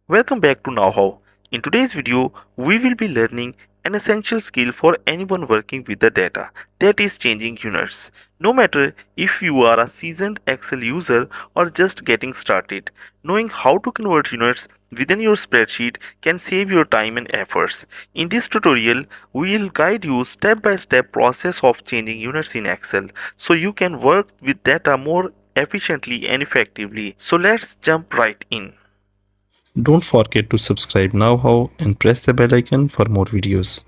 Welcome back to Know How. In today's video, we will be learning an essential skill for anyone working with the data, that is changing units. No matter if you are a seasoned Excel user or just getting started, knowing how to convert units within your spreadsheet can save your time and efforts. In this tutorial, we will guide you step-by-step process of changing units in Excel so you can work with data more efficiently and effectively. So let's jump right in. Don't forget to subscribe now how and press the bell icon for more videos.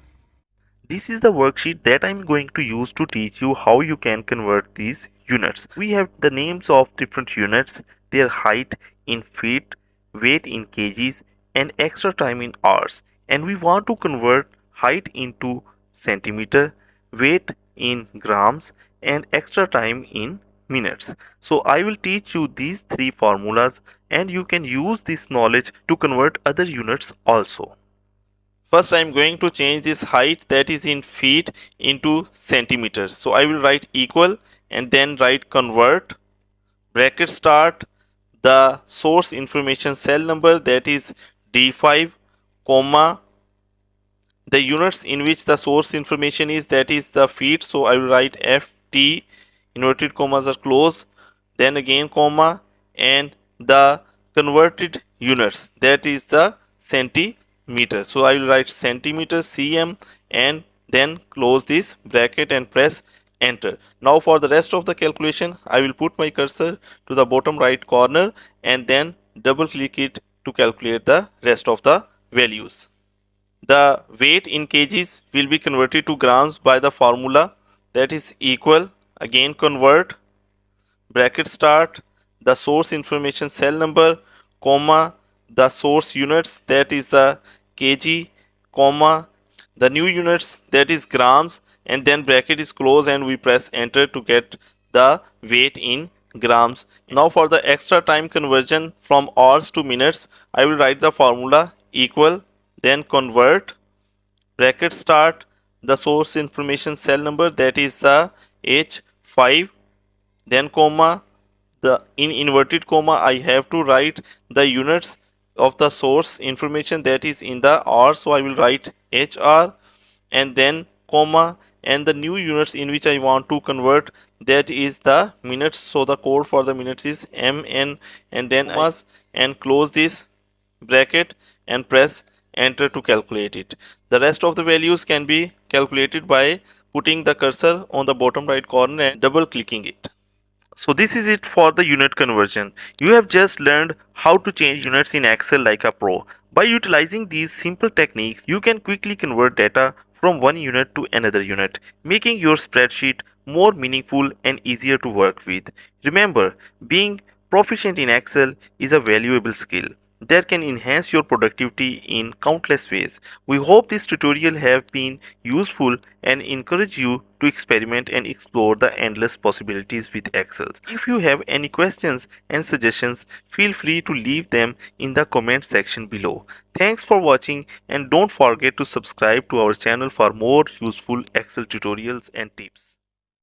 This is the worksheet that I'm going to use to teach you how you can convert these units. We have the names of different units, their height in feet, weight in kgs, and extra time in hours. And we want to convert height into centimeter, weight in grams, and extra time in minutes. So I will teach you these three formulas and you can use this knowledge to convert other units also. First, I am going to change this height that is in feet into centimeters. So I will write equal and then write convert, bracket start, the source information cell number that is D5, comma, the units in which the source information is that is the feet. So I will write FT, inverted commas are closed, then again comma, and the converted units that is the centimeter. So I will write centimeter cm and then close this bracket and press enter. Now for the rest of the calculation, I will put my cursor to the bottom right corner and then double click it to calculate the rest of the values. The weight in kgs will be converted to grams by the formula that is equal, again convert, bracket start, the source information cell number, comma, the source units that is the kg, comma, the new units that is grams, and then bracket is closed and we press enter to get the weight in grams. Now for the extra time conversion from hours to minutes, I will write the formula equal, then convert, bracket start, the source information cell number that is the H5, then comma, the in inverted comma I have to write the units of the source information that is in the R, so I will write HR and then comma, and the new units in which I want to convert that is the minutes, so the code for the minutes is MN and then commas and close this bracket and press enter to calculate it. The rest of the values can be calculated by putting the cursor on the bottom right corner and double clicking it. So this is it for the unit conversion. You have just learned how to change units in Excel like a pro. By utilizing these simple techniques, you can quickly convert data from one unit to another unit, making your spreadsheet more meaningful and easier to work with. Remember, being proficient in Excel is a valuable skill that can enhance your productivity in countless ways. We hope this tutorial have been useful and encourage you to experiment and explore the endless possibilities with Excel. If you have any questions and suggestions, feel free to leave them in the comment section below. Thanks for watching and don't forget to subscribe to our channel for more useful Excel tutorials and tips.